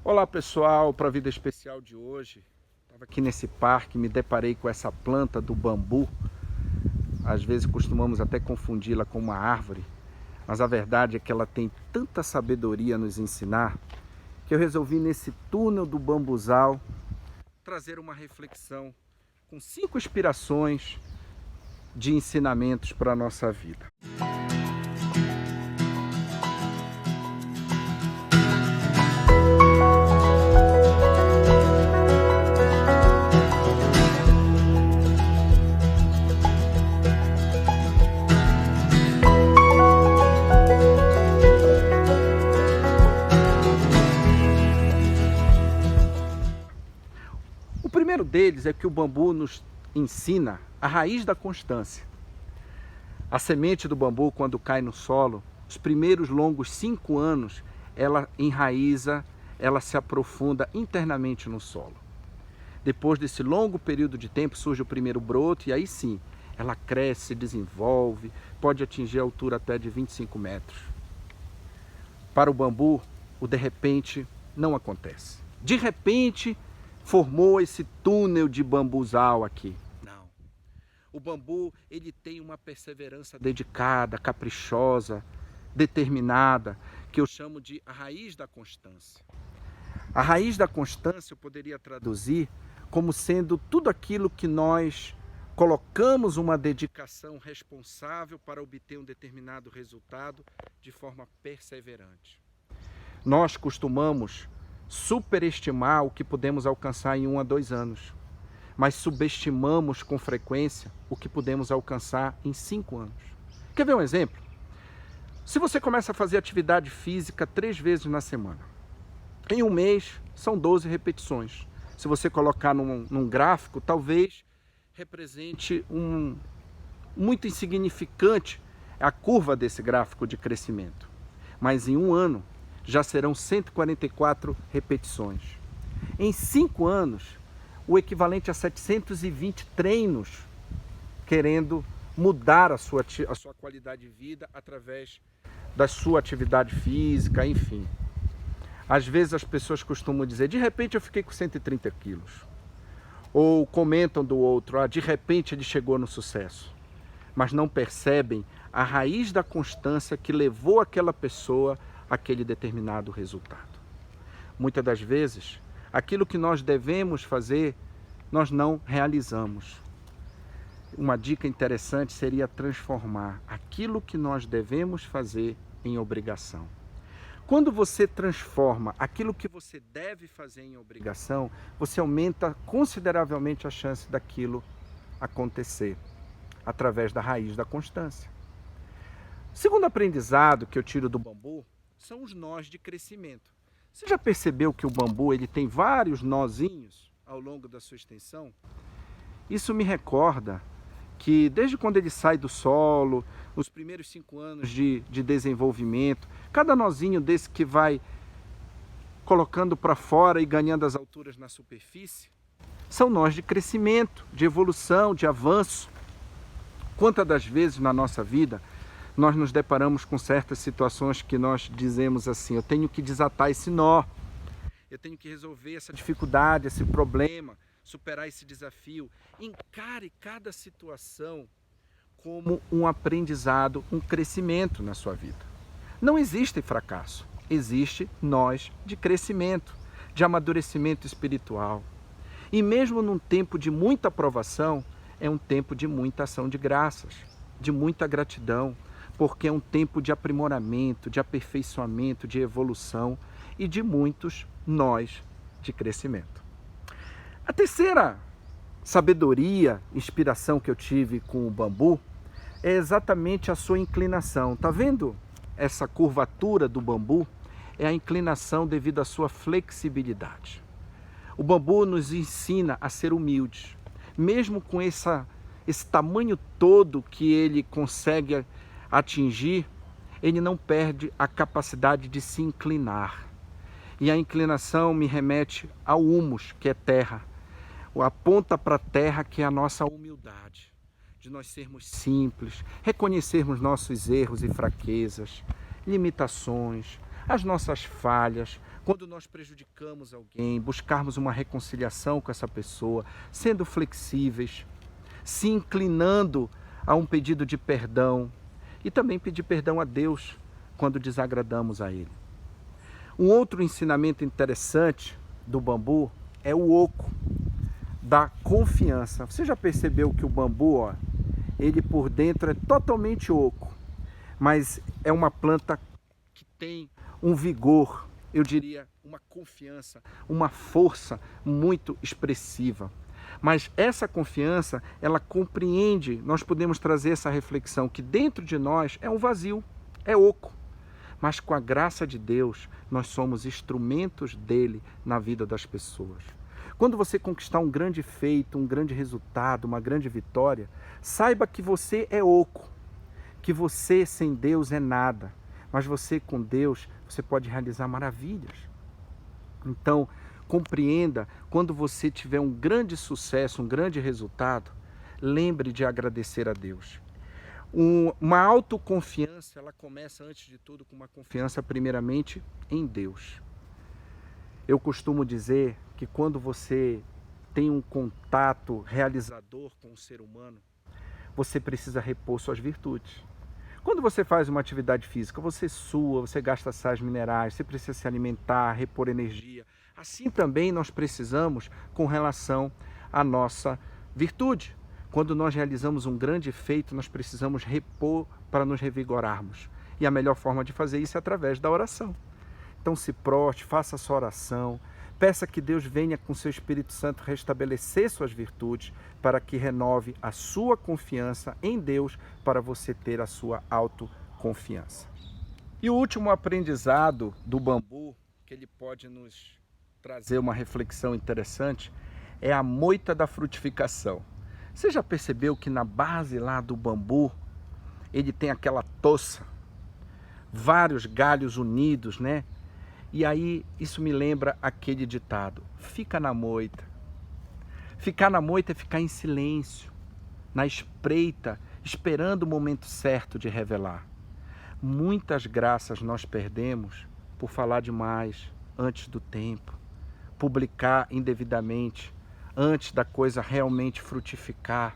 Olá pessoal, para a vida especial de hoje, estava aqui nesse parque, me deparei com essa planta do bambu. Às vezes costumamos até confundi-la com uma árvore, mas a verdade é que ela tem tanta sabedoria a nos ensinar, que eu resolvi nesse túnel do bambuzal trazer uma reflexão com 5 inspirações de ensinamentos para a nossa vida. O primeiro deles é que o bambu nos ensina a raiz da constância. A semente do bambu, quando cai no solo, os primeiros longos 5 anos, ela enraiza, ela se aprofunda internamente no solo. Depois desse longo período de tempo surge o primeiro broto e aí sim, ela cresce, se desenvolve, pode atingir a altura até de 25 metros. Para o bambu, o de repente não acontece. De repente, formou esse túnel de bambuzal aqui. Não. O bambu, ele tem uma perseverança dedicada, caprichosa, determinada, que eu chamo de a raiz da constância. A raiz da constância eu poderia traduzir como sendo tudo aquilo que nós colocamos uma dedicação responsável para obter um determinado resultado de forma perseverante. Nós costumamos superestimar o que podemos alcançar em 1 a 2 anos, mas subestimamos com frequência o que podemos alcançar em 5 anos. Quer ver um exemplo? Se você começa a fazer atividade física 3 vezes na semana, em um mês são 12 repetições. Se você colocar num gráfico, talvez represente muito insignificante a curva desse gráfico de crescimento. Mas em um ano já serão 144 repetições. Em 5 anos, o equivalente a 720 treinos, querendo mudar a sua qualidade de vida através da sua atividade física, enfim. Às vezes as pessoas costumam dizer, de repente eu fiquei com 130 quilos. Ou comentam do outro, de repente ele chegou no sucesso. Mas não percebem a raiz da constância que levou aquela pessoa àquele determinado resultado. Muitas das vezes, aquilo que nós devemos fazer, nós não realizamos. Uma dica interessante seria transformar aquilo que nós devemos fazer em obrigação. Quando você transforma aquilo que você deve fazer em obrigação, você aumenta consideravelmente a chance daquilo acontecer, através da raiz da constância. O segundo aprendizado que eu tiro do bambu são os nós de crescimento. Você já percebeu que o bambu ele tem vários nozinhos ao longo da sua extensão? Isso me recorda que desde quando ele sai do solo, os primeiros 5 anos de desenvolvimento, cada nozinho desse que vai colocando para fora e ganhando as alturas na superfície, são nós de crescimento, de evolução, de avanço. Quantas das vezes na nossa vida nós nos deparamos com certas situações que nós dizemos assim, eu tenho que desatar esse nó, eu tenho que resolver essa dificuldade, esse problema, superar esse desafio. Encare cada situação como um aprendizado, um crescimento na sua vida. Não existe fracasso, existe nós de crescimento, de amadurecimento espiritual. E mesmo num tempo de muita provação, é um tempo de muita ação de graças, de muita gratidão, porque é um tempo de aprimoramento, de aperfeiçoamento, de evolução e de muitos nós de crescimento. A terceira sabedoria, inspiração que eu tive com o bambu é exatamente a sua inclinação. Tá vendo essa curvatura do bambu? É a inclinação devido à sua flexibilidade. O bambu nos ensina a ser humildes. Mesmo com esse tamanho todo que ele consegue atingir, ele não perde a capacidade de se inclinar. E a inclinação me remete ao humus, que é terra. Aponta para a terra, que é a nossa humildade. De nós sermos simples, reconhecermos nossos erros e fraquezas, limitações, as nossas falhas, quando nós prejudicamos alguém, buscarmos uma reconciliação com essa pessoa, sendo flexíveis, se inclinando a um pedido de perdão e também pedir perdão a Deus quando desagradamos a Ele. Um outro ensinamento interessante do bambu é o oco da confiança. Você já percebeu que o bambu, ó, ele por dentro é totalmente oco, mas é uma planta que tem um vigor, eu diria, uma confiança, uma força muito expressiva. Mas essa confiança, ela compreende, nós podemos trazer essa reflexão que dentro de nós é um vazio, é oco. Mas com a graça de Deus, nós somos instrumentos dele na vida das pessoas. Quando você conquistar um grande feito, um grande resultado, uma grande vitória, saiba que você é oco, que você sem Deus é nada, mas você com Deus, você pode realizar maravilhas. Então, compreenda, quando você tiver um grande sucesso, um grande resultado, lembre de agradecer a Deus. Uma autoconfiança, ela começa antes de tudo com uma confiança primeiramente em Deus. Eu costumo dizer que quando você tem um contato realizador com o ser humano, você precisa repor suas virtudes. Quando você faz uma atividade física, você sua, você gasta sais minerais, você precisa se alimentar, repor energia. Assim também nós precisamos com relação à nossa virtude. Quando nós realizamos um grande feito, nós precisamos repor para nos revigorarmos. E a melhor forma de fazer isso é através da oração. Então se proste, faça a sua oração, peça que Deus venha com seu Espírito Santo restabelecer suas virtudes para que renove a sua confiança em Deus para você ter a sua autoconfiança. E o último aprendizado do bambu, que ele pode nos trazer uma reflexão interessante, é a moita da frutificação. Você já percebeu que na base lá do bambu, ele tem aquela toça, vários galhos unidos, né? E aí isso me lembra aquele ditado, fica na moita. Ficar na moita é ficar em silêncio, na espreita, esperando o momento certo de revelar. Muitas graças nós perdemos por falar demais antes do tempo, publicar indevidamente, antes da coisa realmente frutificar.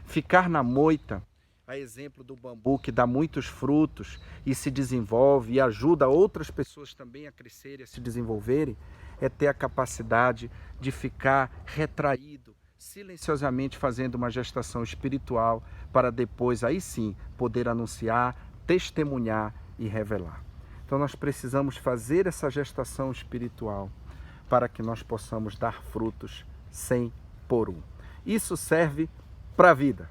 Ficar na moita, a exemplo do bambu que dá muitos frutos e se desenvolve e ajuda outras pessoas também a crescerem, a se desenvolverem, é ter a capacidade de ficar retraído, silenciosamente fazendo uma gestação espiritual para depois, aí sim, poder anunciar, testemunhar e revelar. Então nós precisamos fazer essa gestação espiritual para que nós possamos dar frutos 100 por 1. Isso serve para a vida.